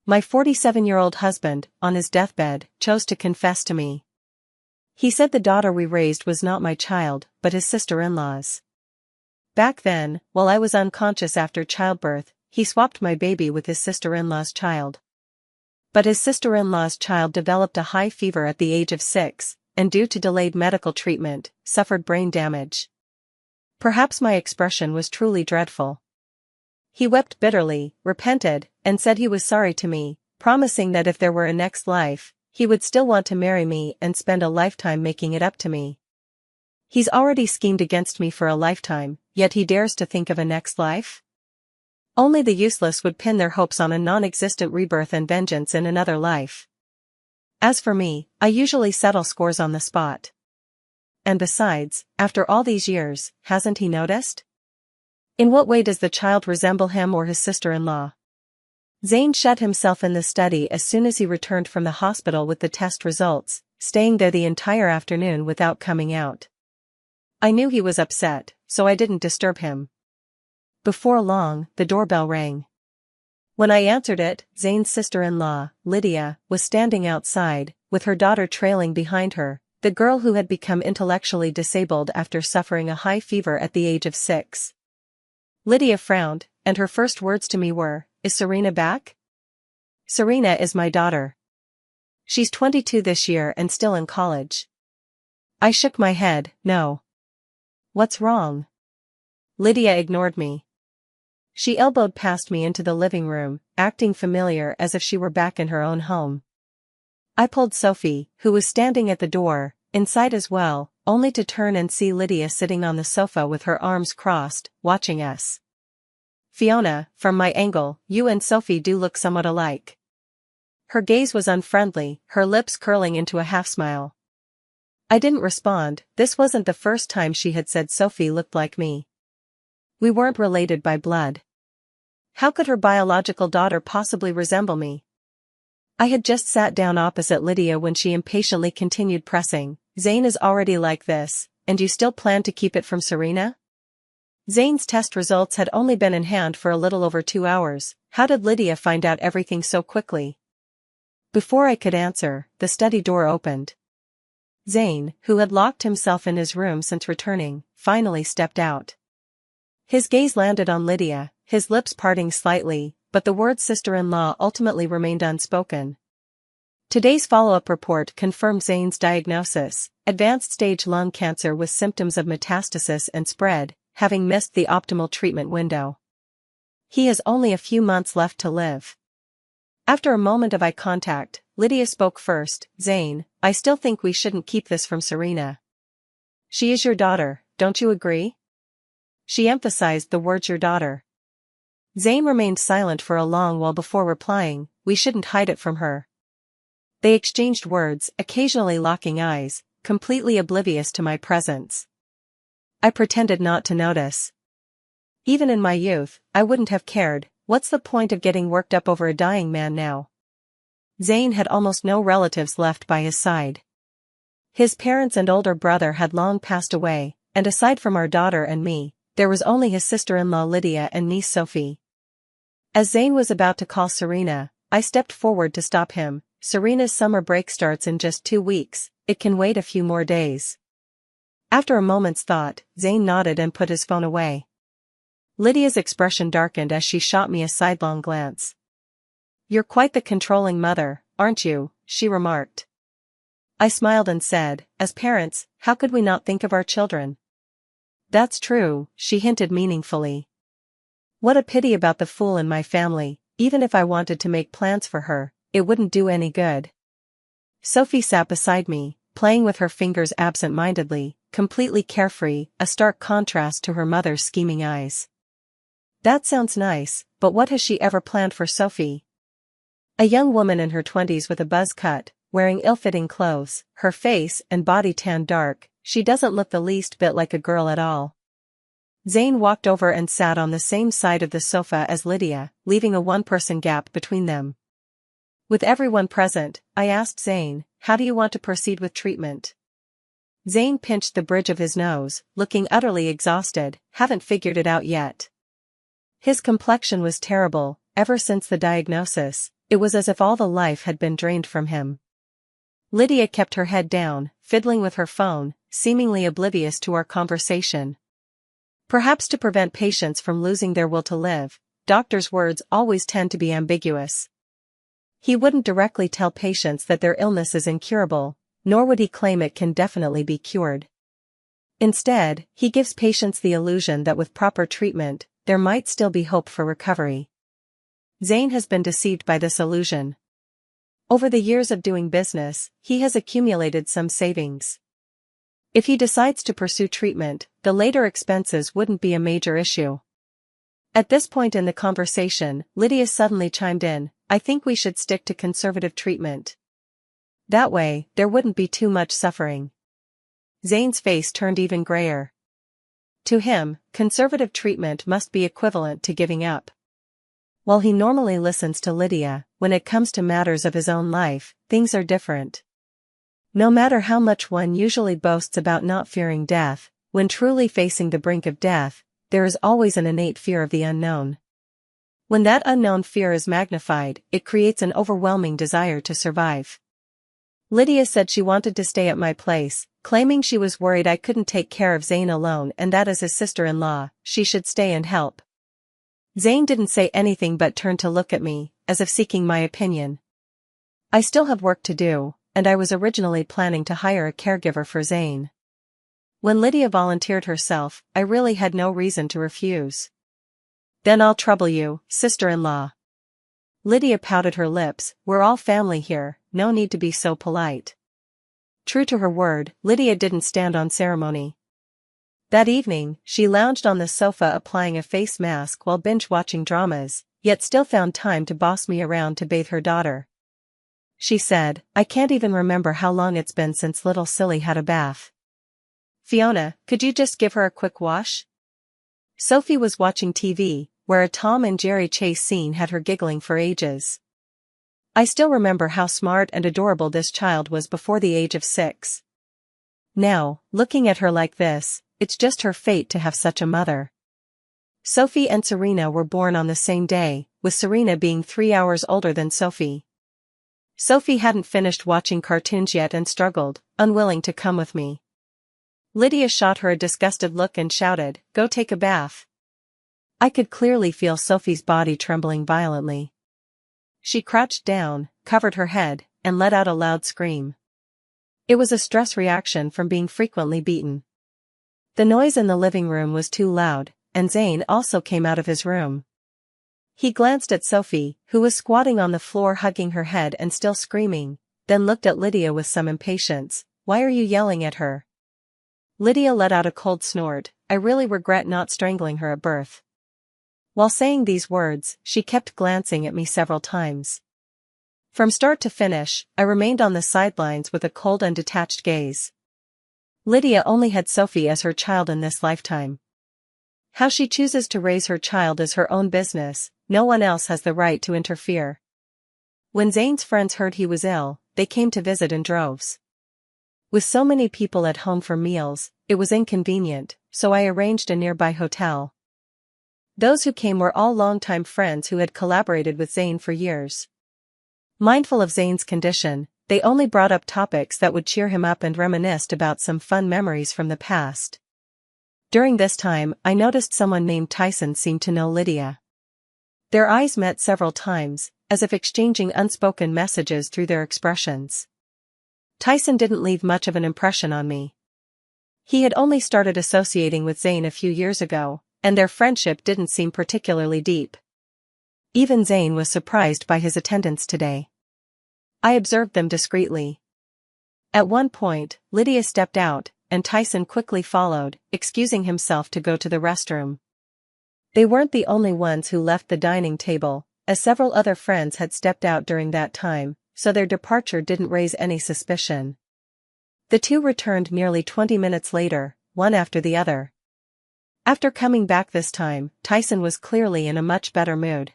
My 47-year-old husband, on his deathbed, chose to confess to me. He said the daughter we raised was not my child, but his sister-in-law's. Back then, while I was unconscious after childbirth, he swapped my baby with his sister-in-law's child. But his sister-in-law's child developed a high fever at the age of 6, and due to delayed medical treatment, suffered brain damage. Perhaps my expression was truly dreadful. He wept bitterly, repented, and said he was sorry to me, promising that if there were a next life, he would still want to marry me and spend a lifetime making it up to me. He's already schemed against me for a lifetime, yet he dares to think of a next life? Only the useless would pin their hopes on a non-existent rebirth and vengeance in another life. As for me, I usually settle scores on the spot. And besides, after all these years, hasn't he noticed? In what way does the child resemble him or his sister-in-law? Zane shut himself in the study as soon as he returned from the hospital with the test results, staying there the entire afternoon without coming out. I knew he was upset, so I didn't disturb him. Before long, the doorbell rang. When I answered it, Zane's sister-in-law, Lydia, was standing outside, with her daughter trailing behind her, the girl who had become intellectually disabled after suffering a high fever at the age of 6. Lydia frowned, and her first words to me were, "Is Serena back?" Serena is my daughter. She's 22 this year and still in college. I shook my head, no. What's wrong? Lydia ignored me. She elbowed past me into the living room, acting familiar as if she were back in her own home. I pulled Sophie, who was standing at the door, inside as well, only to turn and see Lydia sitting on the sofa with her arms crossed, watching us. "Fiona, from my angle, you and Sophie do look somewhat alike." Her gaze was unfriendly, her lips curling into a half-smile. I didn't respond. This wasn't the first time she had said Sophie looked like me. We weren't related by blood. How could her biological daughter possibly resemble me? I had just sat down opposite Lydia when she impatiently continued pressing, "Zane is already like this, and you still plan to keep it from Serena?" Zane's test results had only been in hand for a little over 2 hours. How did Lydia find out everything so quickly? Before I could answer, the study door opened. Zane, who had locked himself in his room since returning, finally stepped out. His gaze landed on Lydia, his lips parting slightly, but the word sister-in-law ultimately remained unspoken. Today's follow-up report confirmed Zane's diagnosis: advanced-stage lung cancer with symptoms of metastasis and spread, having missed the optimal treatment window. He has only a few months left to live. After a moment of eye contact, Lydia spoke first. "Zane, I still think we shouldn't keep this from Serena. She is your daughter, don't you agree?" She emphasized the words "your daughter." Zane remained silent for a long while before replying, "We shouldn't hide it from her." They exchanged words, occasionally locking eyes, completely oblivious to my presence. I pretended not to notice. Even in my youth, I wouldn't have cared. What's the point of getting worked up over a dying man now? Zane had almost no relatives left by his side. His parents and older brother had long passed away, and aside from our daughter and me, there was only his sister-in-law Lydia and niece Sophie. As Zane was about to call Serena, I stepped forward to stop him. "Serena's summer break starts in just 2 weeks, it can wait a few more days." After a moment's thought, Zane nodded and put his phone away. Lydia's expression darkened as she shot me a sidelong glance. "You're quite the controlling mother, aren't you?" she remarked. I smiled and said, "As parents, how could we not think of our children?" "That's true," she hinted meaningfully. "What a pity about the fool in my family. Even if I wanted to make plans for her, it wouldn't do any good." Sophie sat beside me, playing with her fingers absent-mindedly, completely carefree, a stark contrast to her mother's scheming eyes. "That sounds nice, but what has she ever planned for Sophie?" A young woman in her 20s with a buzz cut, wearing ill-fitting clothes, her face and body tanned dark, she doesn't look the least bit like a girl at all. Zane walked over and sat on the same side of the sofa as Lydia, leaving a one-person gap between them. With everyone present, I asked Zane, "How do you want to proceed with treatment?" Zane pinched the bridge of his nose, looking utterly exhausted. "Haven't figured it out yet." His complexion was terrible. Ever since the diagnosis, it was as if all the life had been drained from him. Lydia kept her head down, fiddling with her phone, seemingly oblivious to our conversation. Perhaps to prevent patients from losing their will to live, doctors' words always tend to be ambiguous. He wouldn't directly tell patients that their illness is incurable, nor would he claim it can definitely be cured. Instead, he gives patients the illusion that with proper treatment, there might still be hope for recovery. Zayn has been deceived by this illusion. Over the years of doing business, he has accumulated some savings. If he decides to pursue treatment, the later expenses wouldn't be a major issue. At this point in the conversation, Lydia suddenly chimed in, "I think we should stick to conservative treatment. That way, there wouldn't be too much suffering." Zayn's face turned even grayer. To him, conservative treatment must be equivalent to giving up. While he normally listens to Lydia, when it comes to matters of his own life, things are different. No matter how much one usually boasts about not fearing death, when truly facing the brink of death, there is always an innate fear of the unknown. When that unknown fear is magnified, it creates an overwhelming desire to survive. Lydia said she wanted to stay at my place, claiming she was worried I couldn't take care of Zayn alone and that as his sister-in-law, she should stay and help. Zayn didn't say anything but turned to look at me, as if seeking my opinion. I still have work to do, and I was originally planning to hire a caregiver for Zayn. When Lydia volunteered herself, I really had no reason to refuse. "Then I'll trouble you, sister-in-law." Lydia pouted her lips, "We're all family here, no need to be so polite." True to her word, Lydia didn't stand on ceremony. That evening, she lounged on the sofa applying a face mask while binge-watching dramas, yet still found time to boss me around to bathe her daughter. She said, "I can't even remember how long it's been since little Silly had a bath. Fiona, could you just give her a quick wash?" Sophie was watching TV, where a Tom and Jerry chase scene had her giggling for ages. I still remember how smart and adorable this child was before the age of 6. Now, looking at her like this, it's just her fate to have such a mother. Sophie and Serena were born on the same day, with Serena being 3 hours older than Sophie. Sophie hadn't finished watching cartoons yet and struggled, unwilling to come with me. Lydia shot her a disgusted look and shouted, "Go take a bath." I could clearly feel Sophie's body trembling violently. She crouched down, covered her head, and let out a loud scream. It was a stress reaction from being frequently beaten. The noise in the living room was too loud, and Zayn also came out of his room. He glanced at Sophie, who was squatting on the floor hugging her head and still screaming, then looked at Lydia with some impatience. "Why are you yelling at her?" Lydia let out a cold snort. "I really regret not strangling her at birth." While saying these words, she kept glancing at me several times. From start to finish, I remained on the sidelines with a cold and detached gaze. Lydia only had Sophie as her child in this lifetime. How she chooses to raise her child is her own business, no one else has the right to interfere. When Zayn's friends heard he was ill, they came to visit in droves. With so many people at home for meals, it was inconvenient, so I arranged a nearby hotel. Those who came were all longtime friends who had collaborated with Zayn for years. Mindful of Zayn's condition, they only brought up topics that would cheer him up and reminisced about some fun memories from the past. During this time, I noticed someone named Tyson seemed to know Lydia. Their eyes met several times, as if exchanging unspoken messages through their expressions. Tyson didn't leave much of an impression on me. He had only started associating with Zayn a few years ago, and their friendship didn't seem particularly deep. Even Zayn was surprised by his attendance today. I observed them discreetly. At one point, Lydia stepped out, and Tyson quickly followed, excusing himself to go to the restroom. They weren't the only ones who left the dining table, as several other friends had stepped out during that time, so their departure didn't raise any suspicion. The two returned nearly 20 minutes later, one after the other. After coming back this time, Tyson was clearly in a much better mood.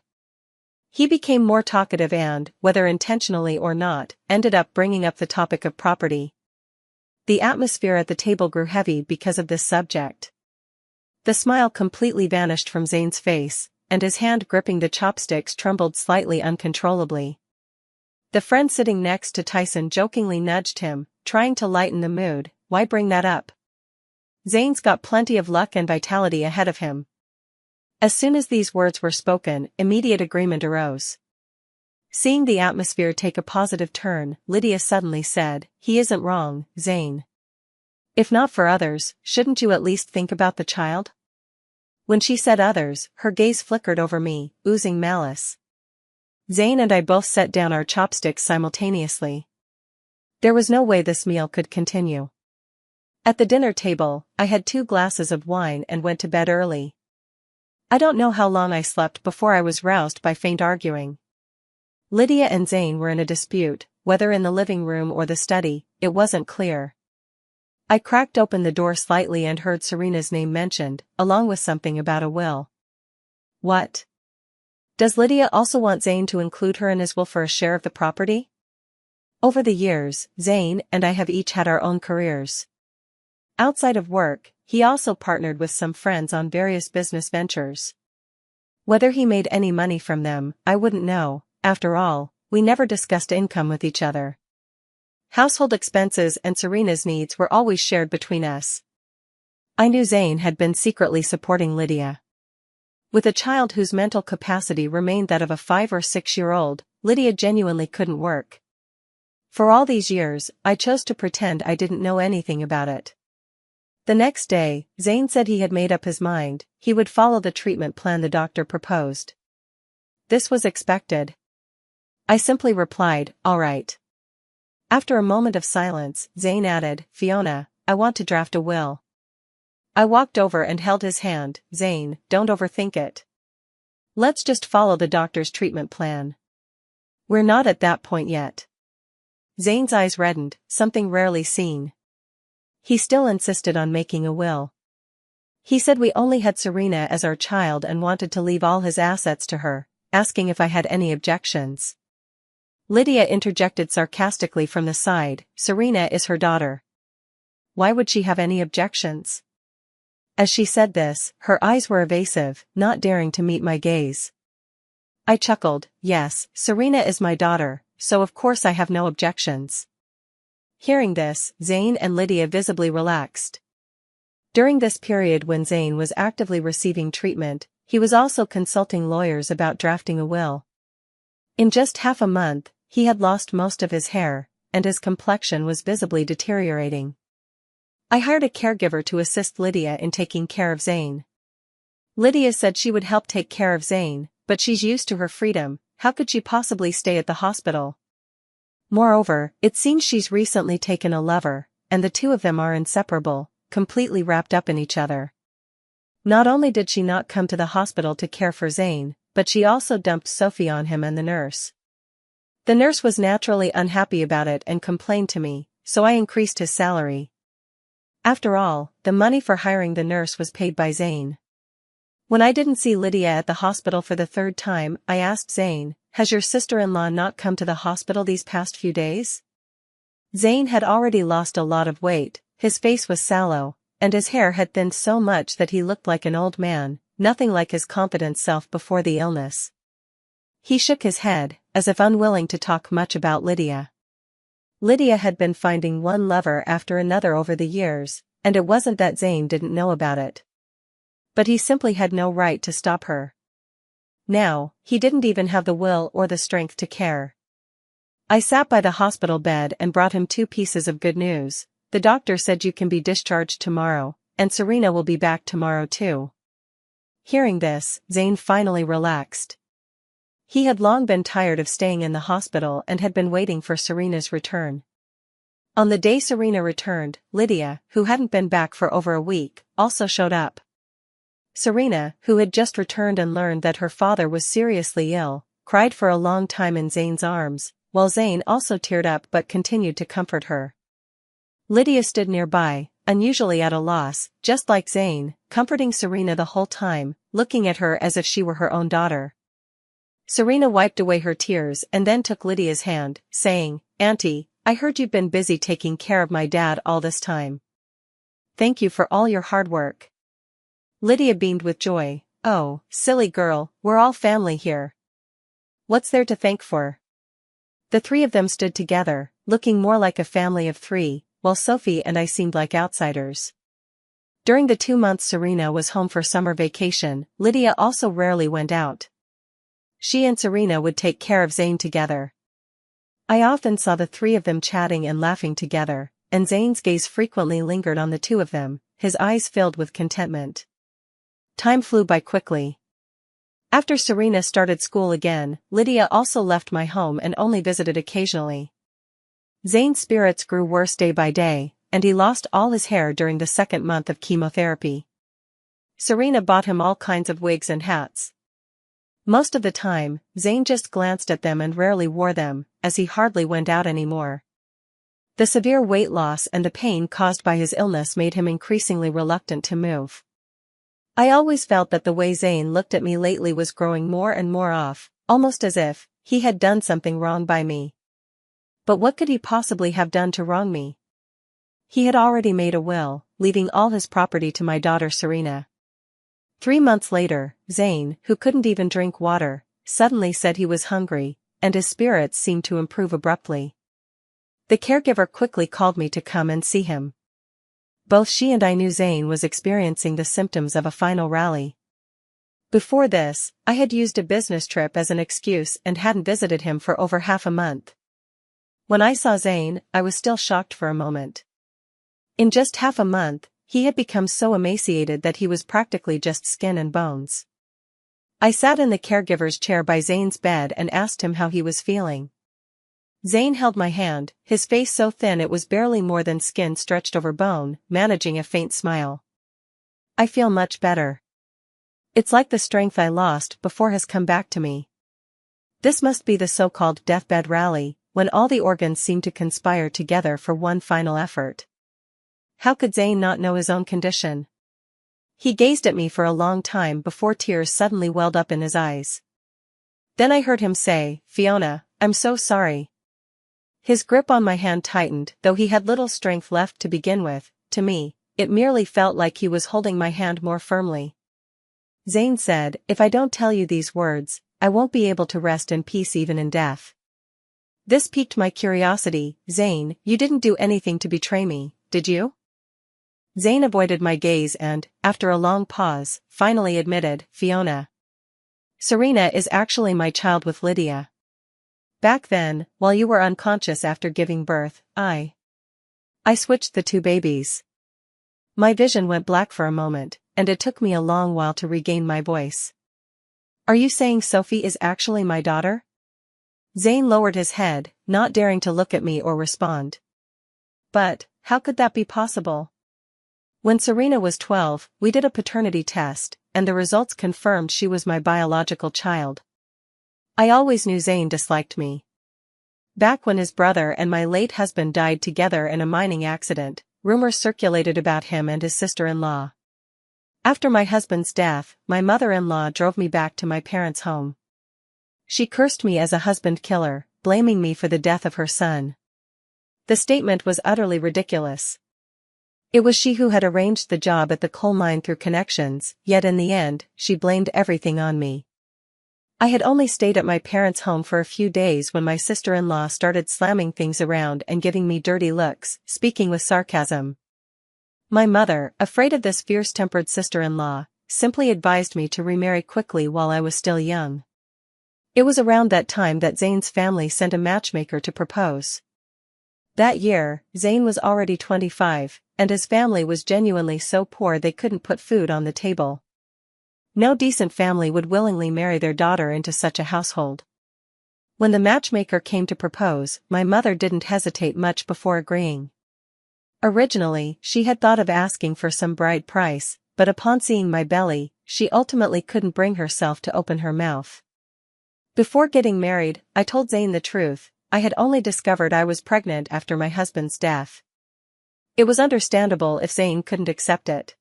He became more talkative and, whether intentionally or not, ended up bringing up the topic of property. The atmosphere at the table grew heavy because of this subject. The smile completely vanished from Zayn's face, and his hand gripping the chopsticks trembled slightly uncontrollably. The friend sitting next to Tyson jokingly nudged him, trying to lighten the mood. Why bring that up? Zane's got plenty of luck and vitality ahead of him. As soon as these words were spoken, immediate agreement arose. Seeing the atmosphere take a positive turn, Lydia suddenly said, "He isn't wrong, Zane. If not for others, shouldn't you at least think about the child?" When she said others, her gaze flickered over me, oozing malice. Zane and I both set down our chopsticks simultaneously. There was no way this meal could continue. At the dinner table, I had 2 glasses of wine and went to bed early. I don't know how long I slept before I was roused by faint arguing. Lydia and Zane were in a dispute, whether in the living room or the study, it wasn't clear. I cracked open the door slightly and heard Serena's name mentioned, along with something about a will. What? Does Lydia also want Zane to include her in his will for a share of the property? Over the years, Zane and I have each had our own careers. Outside of work, he also partnered with some friends on various business ventures. Whether he made any money from them, I wouldn't know. After all, we never discussed income with each other. Household expenses and Serena's needs were always shared between us. I knew Zane had been secretly supporting Lydia. With a child whose mental capacity remained that of a 5 or 6-year-old, Lydia genuinely couldn't work. For all these years, I chose to pretend I didn't know anything about it. The next day, Zane said he had made up his mind, he would follow the treatment plan the doctor proposed. This was expected. I simply replied, "All right." After a moment of silence, Zane added, "Fiona, I want to draft a will." I walked over and held his hand. "Zane, don't overthink it. Let's just follow the doctor's treatment plan. We're not at that point yet." Zane's eyes reddened, something rarely seen. He still insisted on making a will. He said we only had Serena as our child and wanted to leave all his assets to her, asking if I had any objections. Lydia interjected sarcastically from the side, "Serena is her daughter. Why would she have any objections?" As she said this, her eyes were evasive, not daring to meet my gaze. I chuckled, "Yes, Serena is my daughter, so of course I have no objections." Hearing this, Zane and Lydia visibly relaxed. During this period when Zane was actively receiving treatment, he was also consulting lawyers about drafting a will. In just half a month, he had lost most of his hair, and his complexion was visibly deteriorating. I hired a caregiver to assist Lydia in taking care of Zane. Lydia said she would help take care of Zane, but she's used to her freedom, how could she possibly stay at the hospital? Moreover, it seems she's recently taken a lover, and the two of them are inseparable, completely wrapped up in each other. Not only did she not come to the hospital to care for Zane, but she also dumped Sophie on him and the nurse. The nurse was naturally unhappy about it and complained to me, so I increased his salary. After all, the money for hiring the nurse was paid by Zane. When I didn't see Lydia at the hospital for the 3rd time, I asked Zane, "Has your sister-in-law not come to the hospital these past few days?" Zane had already lost a lot of weight, his face was sallow, and his hair had thinned so much that he looked like an old man, nothing like his confident self before the illness. He shook his head, as if unwilling to talk much about Lydia. Lydia had been finding one lover after another over the years, and it wasn't that Zane didn't know about it. But he simply had no right to stop her. Now, he didn't even have the will or the strength to care. I sat by the hospital bed and brought him 2 pieces of good news. The doctor said you can be discharged tomorrow, and Serena will be back tomorrow too. Hearing this, Zane finally relaxed. He had long been tired of staying in the hospital and had been waiting for Serena's return. On the day Serena returned, Lydia, who hadn't been back for over a week, also showed up. Serena, who had just returned and learned that her father was seriously ill, cried for a long time in Zane's arms, while Zane also teared up but continued to comfort her. Lydia stood nearby, unusually at a loss, just like Zane, comforting Serena the whole time, looking at her as if she were her own daughter. Serena wiped away her tears and then took Lydia's hand, saying, "Auntie, I heard you've been busy taking care of my dad all this time. Thank you for all your hard work." Lydia beamed with joy. "Oh, silly girl, we're all family here. What's there to thank for?" The three of them stood together, looking more like a family of three, while Sophie and I seemed like outsiders. During the 2 months Serena was home for summer vacation, Lydia also rarely went out. She and Serena would take care of Zayn together. I often saw the three of them chatting and laughing together, and Zayn's gaze frequently lingered on the two of them, his eyes filled with contentment. Time flew by quickly. After Serena started school again, Lydia also left my home and only visited occasionally. Zayn's spirits grew worse day by day, and he lost all his hair during the 2nd month of chemotherapy. Serena bought him all kinds of wigs and hats. Most of the time, Zayn just glanced at them and rarely wore them, as he hardly went out anymore. The severe weight loss and the pain caused by his illness made him increasingly reluctant to move. I always felt that the way Zayn looked at me lately was growing more and more off, almost as if he had done something wrong by me. But what could he possibly have done to wrong me? He had already made a will, leaving all his property to my daughter Serena. 3 months later, Zayn, who couldn't even drink water, suddenly said he was hungry, and his spirits seemed to improve abruptly. The caregiver quickly called me to come and see him. Both she and I knew Zayn was experiencing the symptoms of a final rally. Before this, I had used a business trip as an excuse and hadn't visited him for over half a month. When I saw Zayn, I was still shocked for a moment. In just half a month, he had become so emaciated that he was practically just skin and bones. I sat in the caregiver's chair by Zayn's bed and asked him how he was feeling. Zayn held my hand, his face so thin it was barely more than skin stretched over bone, managing a faint smile. I feel much better. It's like the strength I lost before has come back to me. This must be the so-called deathbed rally, when all the organs seem to conspire together for one final effort. How could Zayn not know his own condition? He gazed at me for a long time before tears suddenly welled up in his eyes. Then I heard him say, "Fiona, I'm so sorry." His grip on my hand tightened, though he had little strength left to begin with. To me, it merely felt like he was holding my hand more firmly. Zayn said, "If I don't tell you these words, I won't be able to rest in peace even in death." This piqued my curiosity. "Zayn, you didn't do anything to betray me, did you?" Zayn avoided my gaze and, after a long pause, finally admitted, "Fiona. Serena is actually my child with Lydia. Back then, while you were unconscious after giving birth, I switched the two babies." My vision went black for a moment, and it took me a long while to regain my voice. "Are you saying Sophie is actually my daughter?" Zayn lowered his head, not daring to look at me or respond. "But, how could that be possible?" "When Serena was 12, we did a paternity test, and the results confirmed she was my biological child. I always knew Zayn disliked me. Back when his brother and my late husband died together in a mining accident, rumors circulated about him and his sister-in-law. After my husband's death, my mother-in-law drove me back to my parents' home. She cursed me as a husband killer, blaming me for the death of her son. The statement was utterly ridiculous. It was she who had arranged the job at the coal mine through connections, yet in the end, she blamed everything on me. I had only stayed at my parents' home for a few days when my sister-in-law started slamming things around and giving me dirty looks, speaking with sarcasm. My mother, afraid of this fierce-tempered sister-in-law, simply advised me to remarry quickly while I was still young. It was around that time that Zayn's family sent a matchmaker to propose. That year, Zayn was already 25, and his family was genuinely so poor they couldn't put food on the table. No decent family would willingly marry their daughter into such a household. When the matchmaker came to propose, my mother didn't hesitate much before agreeing. Originally, she had thought of asking for some bride price, but upon seeing my belly, she ultimately couldn't bring herself to open her mouth. Before getting married, I told Zayn the truth. I had only discovered I was pregnant after my husband's death. It was understandable if Zayn couldn't accept it.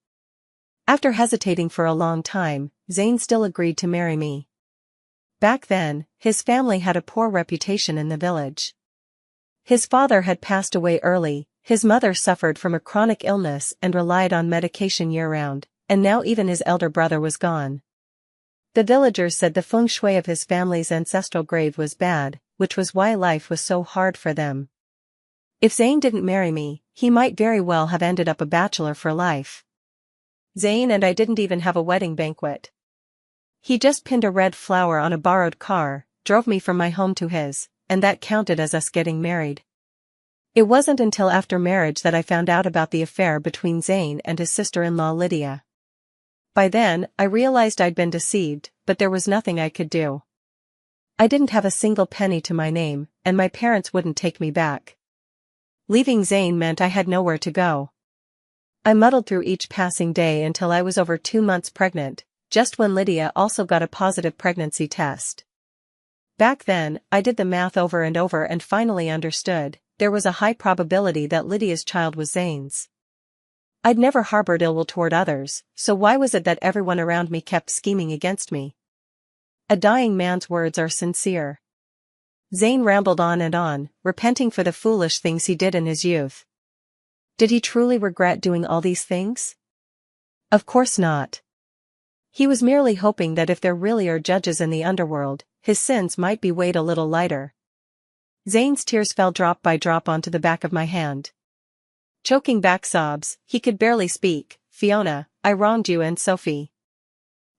After hesitating for a long time, Zayn still agreed to marry me. Back then, his family had a poor reputation in the village. His father had passed away early, his mother suffered from a chronic illness and relied on medication year-round, and now even his elder brother was gone. The villagers said the feng shui of his family's ancestral grave was bad, which was why life was so hard for them. If Zayn didn't marry me, he might very well have ended up a bachelor for life. Zayn and I didn't even have a wedding banquet. He just pinned a red flower on a borrowed car, drove me from my home to his, and that counted as us getting married. It wasn't until after marriage that I found out about the affair between Zayn and his sister-in-law Lydia. By then, I realized I'd been deceived, but there was nothing I could do. I didn't have a single penny to my name, and my parents wouldn't take me back. Leaving Zayn meant I had nowhere to go. I muddled through each passing day until I was over 2 months pregnant, just when Lydia also got a positive pregnancy test. Back then, I did the math over and finally understood, there was a high probability that Lydia's child was Zayn's. I'd never harbored ill will toward others, so why was it that everyone around me kept scheming against me? A dying man's words are sincere. Zayn rambled on and on, repenting for the foolish things he did in his youth. Did he truly regret doing all these things? Of course not. He was merely hoping that if there really are judges in the underworld, his sins might be weighed a little lighter. Zayn's tears fell drop by drop onto the back of my hand. Choking back sobs, he could barely speak. Fiona, I wronged you and Sophie.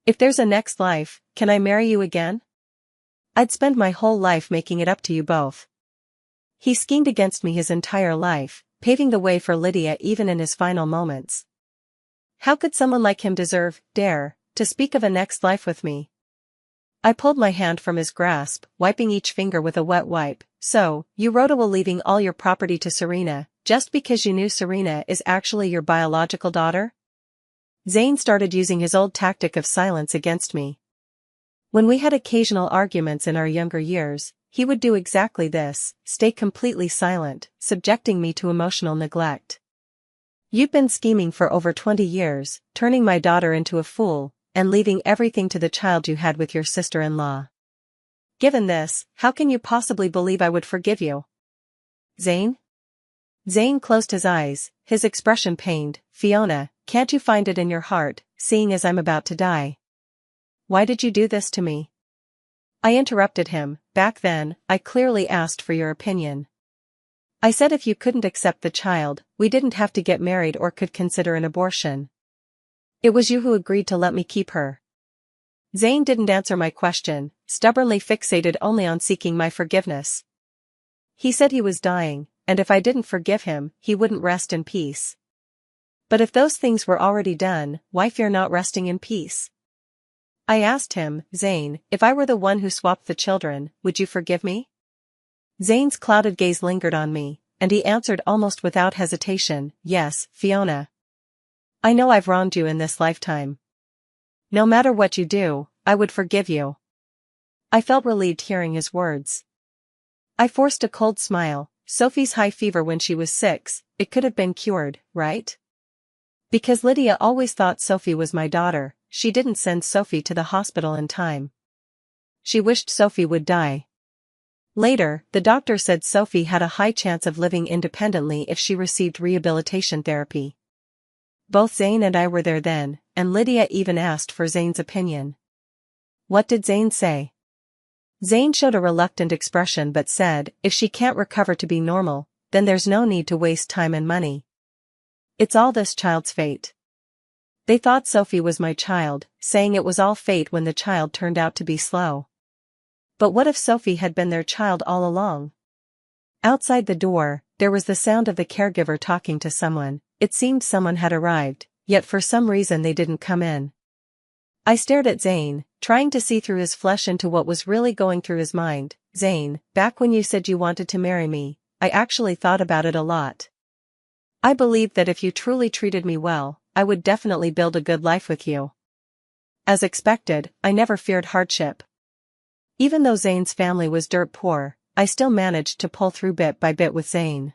If there's a next life, can I marry you again? I'd spend my whole life making it up to you both. He schemed against me his entire life, paving the way for Lydia even in his final moments. How could someone like him dare, to speak of a next life with me? I pulled my hand from his grasp, wiping each finger with a wet wipe. So, you wrote a will leaving all your property to Serena, just because you knew Serena is actually your biological daughter? Zayn started using his old tactic of silence against me. When we had occasional arguments in our younger years, he would do exactly this, stay completely silent, subjecting me to emotional neglect. You've been scheming for over 20 years, turning my daughter into a fool, and leaving everything to the child you had with your sister-in-law. Given this, how can you possibly believe I would forgive you? Zayn? Zayn closed his eyes, his expression pained. Fiona, can't you find it in your heart, seeing as I'm about to die? Why did you do this to me? I interrupted him. Back then, I clearly asked for your opinion. I said if you couldn't accept the child, we didn't have to get married or could consider an abortion. It was you who agreed to let me keep her. Zayn didn't answer my question, stubbornly fixated only on seeking my forgiveness. He said he was dying, and if I didn't forgive him, he wouldn't rest in peace. But if those things were already done, why fear not resting in peace? I asked him, Zayn, if I were the one who swapped the children, would you forgive me? Zayn's clouded gaze lingered on me, and he answered almost without hesitation, yes, Fiona. I know I've wronged you in this lifetime. No matter what you do, I would forgive you. I felt relieved hearing his words. I forced a cold smile. Sophie's high fever when she was 6, it could have been cured, right? Because Lydia always thought Sophie was my daughter, she didn't send Sophie to the hospital in time. She wished Sophie would die. Later, the doctor said Sophie had a high chance of living independently if she received rehabilitation therapy. Both Zayn and I were there then, and Lydia even asked for Zayn's opinion. What did Zayn say? Zayn showed a reluctant expression but said, if she can't recover to be normal, then there's no need to waste time and money. It's all this child's fate. They thought Sophie was my child, saying it was all fate when the child turned out to be slow. But what if Sophie had been their child all along? Outside the door, there was the sound of the caregiver talking to someone. It seemed someone had arrived, yet for some reason they didn't come in. I stared at Zayn, trying to see through his flesh into what was really going through his mind. Zayn, back when you said you wanted to marry me, I actually thought about it a lot. I believed that if you truly treated me well, I would definitely build a good life with you. As expected, I never feared hardship. Even though Zayn's family was dirt poor, I still managed to pull through bit by bit with Zayn.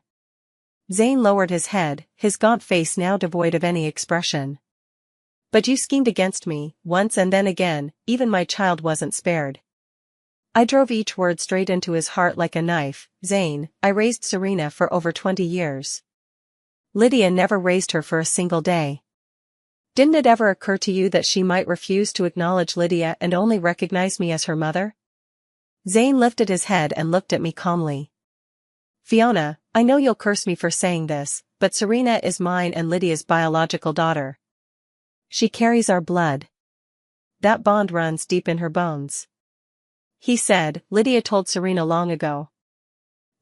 Zayn lowered his head, his gaunt face now devoid of any expression. But you schemed against me, once and then again, even my child wasn't spared. I drove each word straight into his heart like a knife. Zayn, I raised Serena for over 20 years. Lydia never raised her for a single day. Didn't it ever occur to you that she might refuse to acknowledge Lydia and only recognize me as her mother? Zane lifted his head and looked at me calmly. Fiona, I know you'll curse me for saying this, but Serena is mine and Lydia's biological daughter. She carries our blood. That bond runs deep in her bones. He said, Lydia told Serena long ago.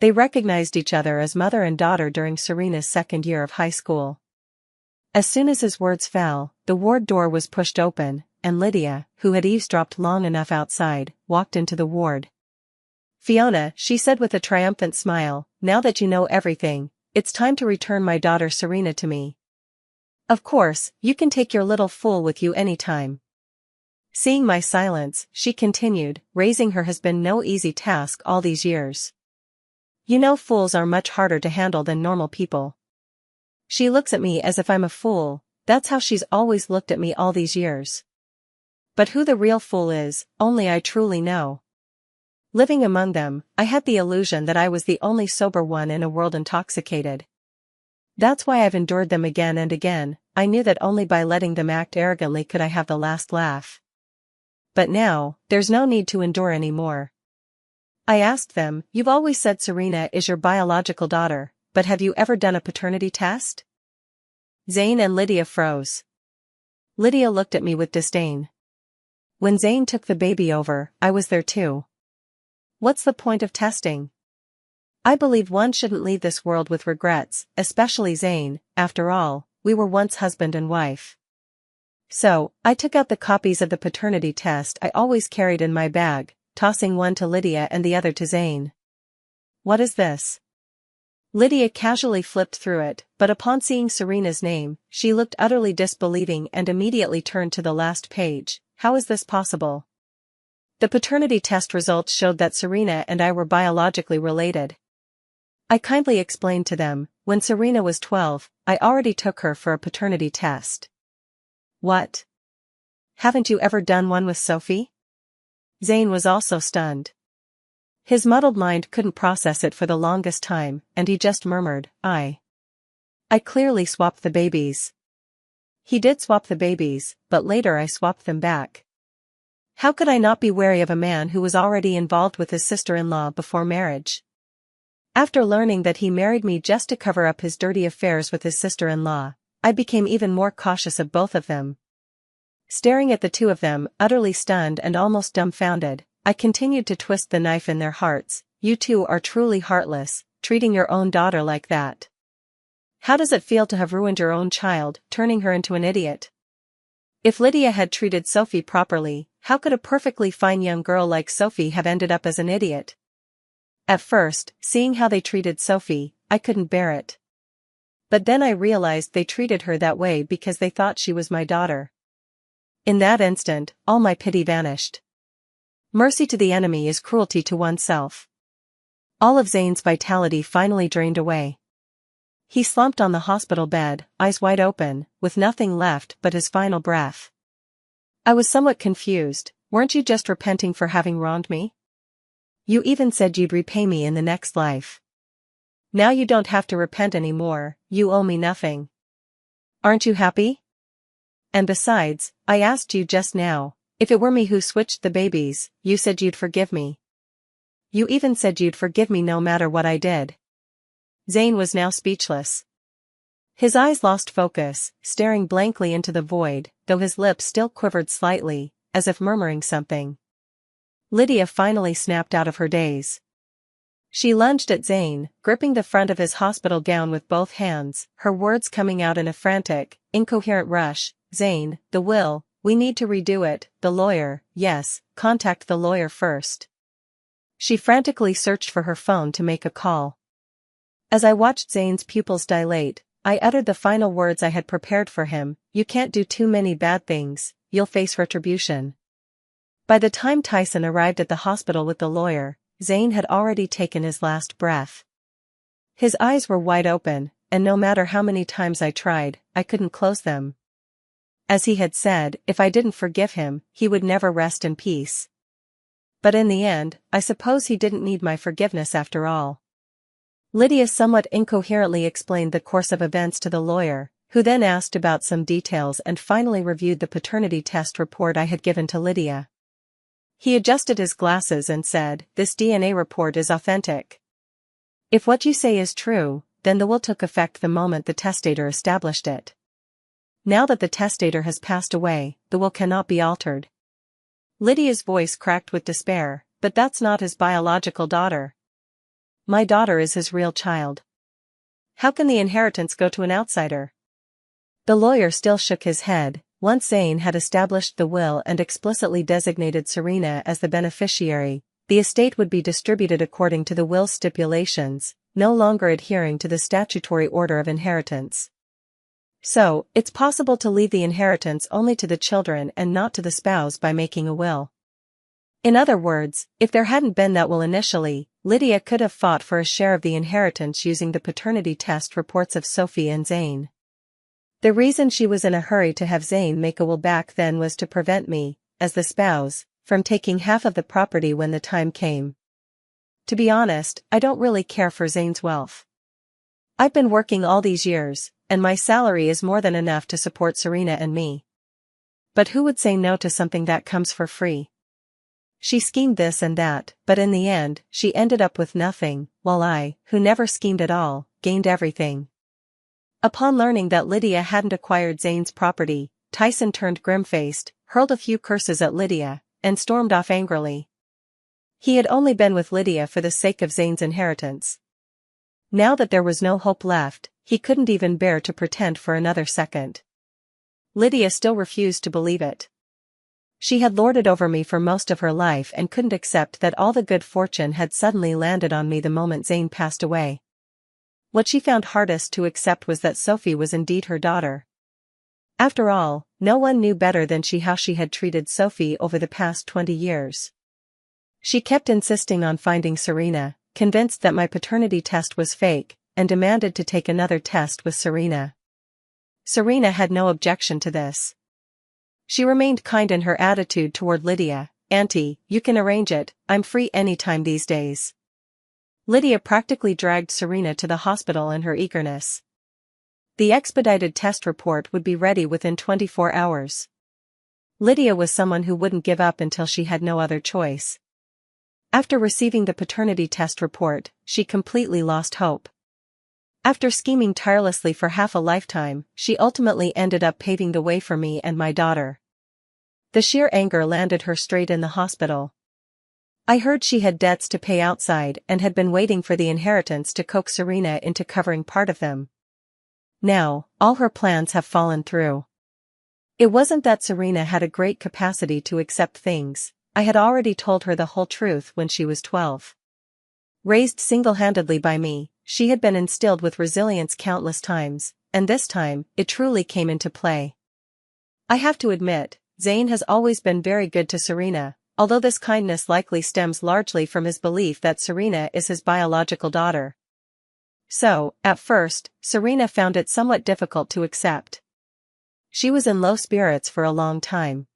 They recognized each other as mother and daughter during Serena's second year of high school. As soon as his words fell, the ward door was pushed open, and Lydia, who had eavesdropped long enough outside, walked into the ward. Fiona, she said with a triumphant smile, now that you know everything, it's time to return my daughter Serena to me. Of course, you can take your little fool with you anytime. Seeing my silence, she continued, raising her has been no easy task all these years. You know fools are much harder to handle than normal people. She looks at me as if I'm a fool, that's how she's always looked at me all these years. But who the real fool is, only I truly know. Living among them, I had the illusion that I was the only sober one in a world intoxicated. That's why I've endured them again and again, I knew that only by letting them act arrogantly could I have the last laugh. But now, there's no need to endure any more. I asked them, you've always said Serena is your biological daughter, but have you ever done a paternity test? Zane and Lydia froze. Lydia looked at me with disdain. When Zane took the baby over, I was there too. What's the point of testing? I believe one shouldn't leave this world with regrets, especially Zane, after all, we were once husband and wife. So, I took out the copies of the paternity test I always carried in my bag, tossing one to Lydia and the other to Zane. What is this? Lydia casually flipped through it, but upon seeing Serena's name, she looked utterly disbelieving and immediately turned to the last page. How is this possible? The paternity test results showed that Serena and I were biologically related. I kindly explained to them, when Serena was 12, I already took her for a paternity test. What? Haven't you ever done one with Sophie? Zane was also stunned. His muddled mind couldn't process it for the longest time, and he just murmured, I clearly swapped the babies. He did swap the babies, but later I swapped them back. How could I not be wary of a man who was already involved with his sister-in-law before marriage? After learning that he married me just to cover up his dirty affairs with his sister-in-law, I became even more cautious of both of them. Staring at the two of them, utterly stunned and almost dumbfounded, I continued to twist the knife in their hearts. You two are truly heartless, treating your own daughter like that. How does it feel to have ruined your own child, turning her into an idiot? If Lydia had treated Sophie properly, how could a perfectly fine young girl like Sophie have ended up as an idiot? At first, seeing how they treated Sophie, I couldn't bear it. But then I realized they treated her that way because they thought she was my daughter. In that instant, all my pity vanished. Mercy to the enemy is cruelty to oneself. All of Zane's vitality finally drained away. He slumped on the hospital bed, eyes wide open, with nothing left but his final breath. I was somewhat confused. Weren't you just repenting for having wronged me? You even said you'd repay me in the next life. Now you don't have to repent anymore, you owe me nothing. Aren't you happy? And besides, I asked you just now, if it were me who switched the babies, you said you'd forgive me. You even said you'd forgive me no matter what I did. Zane was now speechless. His eyes lost focus, staring blankly into the void, though his lips still quivered slightly, as if murmuring something. Lydia finally snapped out of her daze. She lunged at Zane, gripping the front of his hospital gown with both hands, her words coming out in a frantic, incoherent rush. Zane, the will, we need to redo it, the lawyer, yes, contact the lawyer first. She frantically searched for her phone to make a call. As I watched Zane's pupils dilate, I uttered the final words I had prepared for him, you can't do too many bad things, you'll face retribution. By the time Tyson arrived at the hospital with the lawyer, Zane had already taken his last breath. His eyes were wide open, and no matter how many times I tried, I couldn't close them. As he had said, if I didn't forgive him, he would never rest in peace. But in the end, I suppose he didn't need my forgiveness after all. Lydia somewhat incoherently explained the course of events to the lawyer, who then asked about some details and finally reviewed the paternity test report I had given to Lydia. He adjusted his glasses and said, "This DNA report is authentic. If what you say is true, then the will took effect the moment the testator established it. Now that the testator has passed away, the will cannot be altered." Lydia's voice cracked with despair, "But that's not his biological daughter. My daughter is his real child. How can the inheritance go to an outsider?" The lawyer still shook his head. Once Zane had established the will and explicitly designated Serena as the beneficiary, the estate would be distributed according to the will's stipulations, no longer adhering to the statutory order of inheritance. So, it's possible to leave the inheritance only to the children and not to the spouse by making a will. In other words, if there hadn't been that will initially, Lydia could have fought for a share of the inheritance using the paternity test reports of Sophie and Zane. The reason she was in a hurry to have Zane make a will back then was to prevent me, as the spouse, from taking half of the property when the time came. To be honest, I don't really care for Zane's wealth. I've been working all these years, and my salary is more than enough to support Serena and me. But who would say no to something that comes for free? She schemed this and that, but in the end, she ended up with nothing, while I, who never schemed at all, gained everything. Upon learning that Lydia hadn't acquired Zane's property, Tyson turned grim-faced, hurled a few curses at Lydia, and stormed off angrily. He had only been with Lydia for the sake of Zane's inheritance. Now that there was no hope left, he couldn't even bear to pretend for another second. Lydia still refused to believe it. She had lorded over me for most of her life and couldn't accept that all the good fortune had suddenly landed on me the moment Zane passed away. What she found hardest to accept was that Sophie was indeed her daughter. After all, no one knew better than she how she had treated Sophie over the past 20 years. She kept insisting on finding Serena, convinced that my paternity test was fake, and demanded to take another test with Serena. Serena had no objection to this. She remained kind in her attitude toward Lydia. "Auntie, you can arrange it, I'm free anytime these days." Lydia practically dragged Serena to the hospital in her eagerness. The expedited test report would be ready within 24 hours. Lydia was someone who wouldn't give up until she had no other choice. After receiving the paternity test report, she completely lost hope. After scheming tirelessly for half a lifetime, she ultimately ended up paving the way for me and my daughter. The sheer anger landed her straight in the hospital. I heard she had debts to pay outside and had been waiting for the inheritance to coax Serena into covering part of them. Now, all her plans have fallen through. It wasn't that Serena had a great capacity to accept things. I had already told her the whole truth when she was 12. Raised single-handedly by me, she had been instilled with resilience countless times, and this time, it truly came into play. I have to admit, Zane has always been very good to Serena, although this kindness likely stems largely from his belief that Serena is his biological daughter. So, at first, Serena found it somewhat difficult to accept. She was in low spirits for a long time.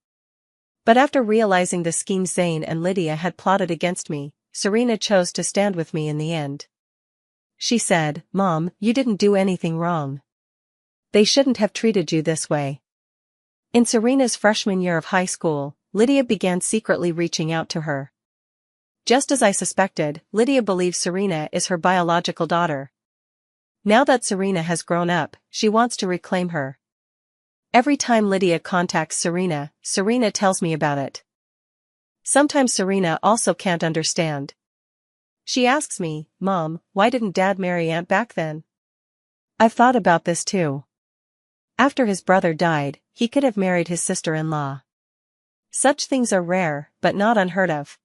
But after realizing the scheme Zane and Lydia had plotted against me, Serena chose to stand with me in the end. She said, "Mom, you didn't do anything wrong. They shouldn't have treated you this way." In Serena's freshman year of high school, Lydia began secretly reaching out to her. Just as I suspected, Lydia believes Serena is her biological daughter. Now that Serena has grown up, she wants to reclaim her. Every time Lydia contacts Serena, Serena tells me about it. Sometimes Serena also can't understand. She asks me, "Mom, why didn't Dad marry Aunt back then?" I've thought about this too. After his brother died, he could have married his sister-in-law. Such things are rare, but not unheard of.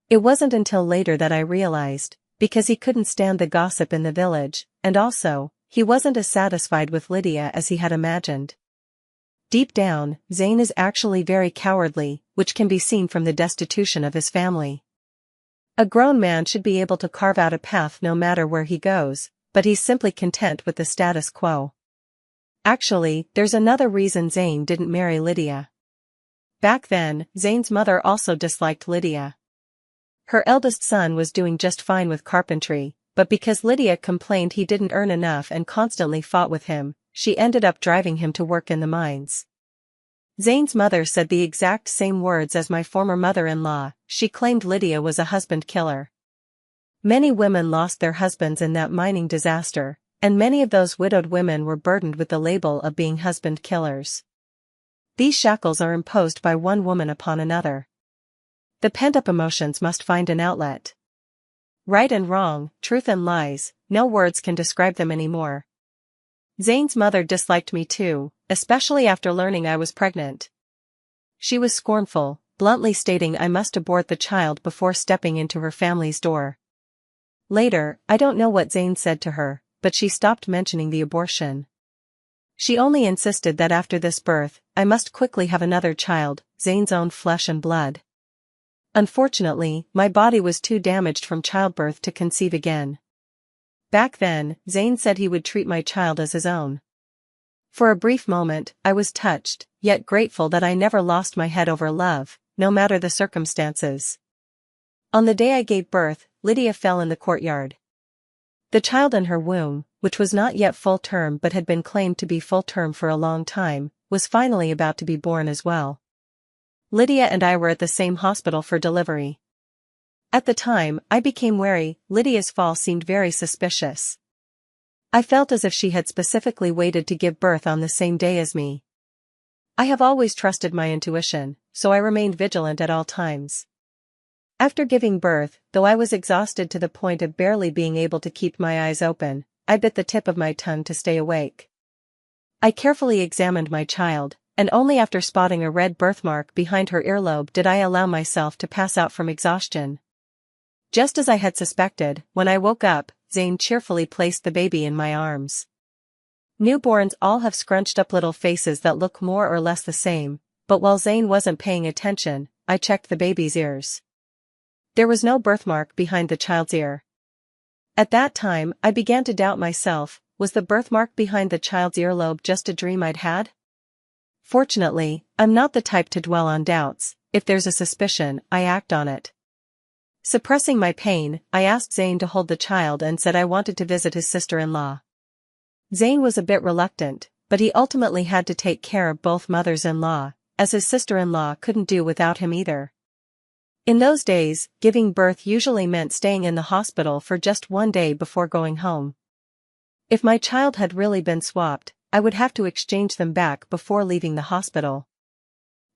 It wasn't until later that I realized, because he couldn't stand the gossip in the village, and also, he wasn't as satisfied with Lydia as he had imagined. Deep down, Zane is actually very cowardly, which can be seen from the destitution of his family. A grown man should be able to carve out a path no matter where he goes, but he's simply content with the status quo. Actually, there's another reason Zane didn't marry Lydia. Back then, Zane's mother also disliked Lydia. Her eldest son was doing just fine with carpentry, but because Lydia complained he didn't earn enough and constantly fought with him, she ended up driving him to work in the mines. Zane's mother said the exact same words as my former mother-in-law. She claimed Lydia was a husband killer. Many women lost their husbands in that mining disaster, and many of those widowed women were burdened with the label of being husband killers. These shackles are imposed by one woman upon another. The pent-up emotions must find an outlet. Right and wrong, truth and lies, no words can describe them anymore. Zane's mother disliked me too, especially after learning I was pregnant. She was scornful, bluntly stating I must abort the child before stepping into her family's door. Later, I don't know what Zane said to her, but she stopped mentioning the abortion. She only insisted that after this birth, I must quickly have another child, Zane's own flesh and blood. Unfortunately, my body was too damaged from childbirth to conceive again. Back then, Zane said he would treat my child as his own. For a brief moment, I was touched, yet grateful that I never lost my head over love, no matter the circumstances. On the day I gave birth, Lydia fell in the courtyard. The child in her womb, which was not yet full term but had been claimed to be full term for a long time, was finally about to be born as well. Lydia and I were at the same hospital for delivery. At the time, I became wary. Lydia's fall seemed very suspicious. I felt as if she had specifically waited to give birth on the same day as me. I have always trusted my intuition, so I remained vigilant at all times. After giving birth, though I was exhausted to the point of barely being able to keep my eyes open, I bit the tip of my tongue to stay awake. I carefully examined my child, and only after spotting a red birthmark behind her earlobe did I allow myself to pass out from exhaustion. Just as I had suspected, when I woke up, Zane cheerfully placed the baby in my arms. Newborns all have scrunched up little faces that look more or less the same, but while Zane wasn't paying attention, I checked the baby's ears. There was no birthmark behind the child's ear. At that time, I began to doubt myself. Was the birthmark behind the child's earlobe just a dream I'd had? Fortunately, I'm not the type to dwell on doubts. If there's a suspicion, I act on it. Suppressing my pain, I asked Zane to hold the child and said I wanted to visit his sister-in-law. Zane was a bit reluctant, but he ultimately had to take care of both mothers-in-law, as his sister-in-law couldn't do without him either. In those days, giving birth usually meant staying in the hospital for just one day before going home. If my child had really been swapped, I would have to exchange them back before leaving the hospital.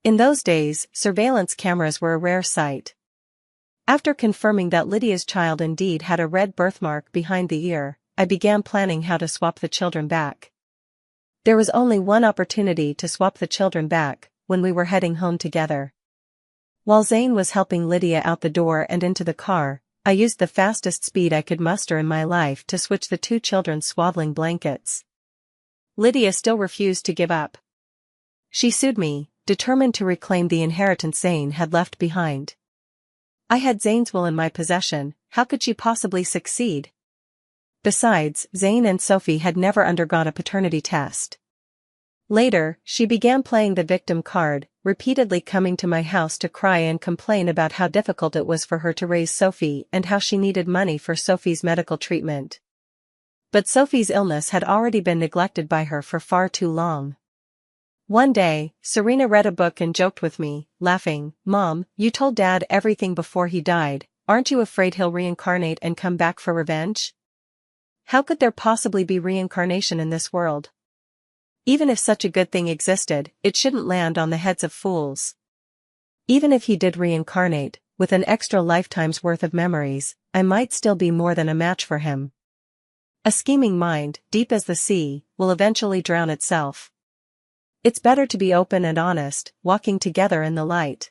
In those days, surveillance cameras were a rare sight. After confirming that Lydia's child indeed had a red birthmark behind the ear, I began planning how to swap the children back. There was only one opportunity to swap the children back, when we were heading home together. While Zane was helping Lydia out the door and into the car, I used the fastest speed I could muster in my life to switch the two children's swaddling blankets. Lydia still refused to give up. She sued me, determined to reclaim the inheritance Zane had left behind. I had Zane's will in my possession, how could she possibly succeed? Besides, Zane and Sophie had never undergone a paternity test. Later, she began playing the victim card, repeatedly coming to my house to cry and complain about how difficult it was for her to raise Sophie and how she needed money for Sophie's medical treatment. But Sophie's illness had already been neglected by her for far too long. One day, Serena read a book and joked with me, laughing, "Mom, you told Dad everything before he died, aren't you afraid he'll reincarnate and come back for revenge? How could there possibly be reincarnation in this world? Even if such a good thing existed, it shouldn't land on the heads of fools. Even if he did reincarnate, with an extra lifetime's worth of memories, I might still be more than a match for him. A scheming mind, deep as the sea, will eventually drown itself. It's better to be open and honest, walking together in the light."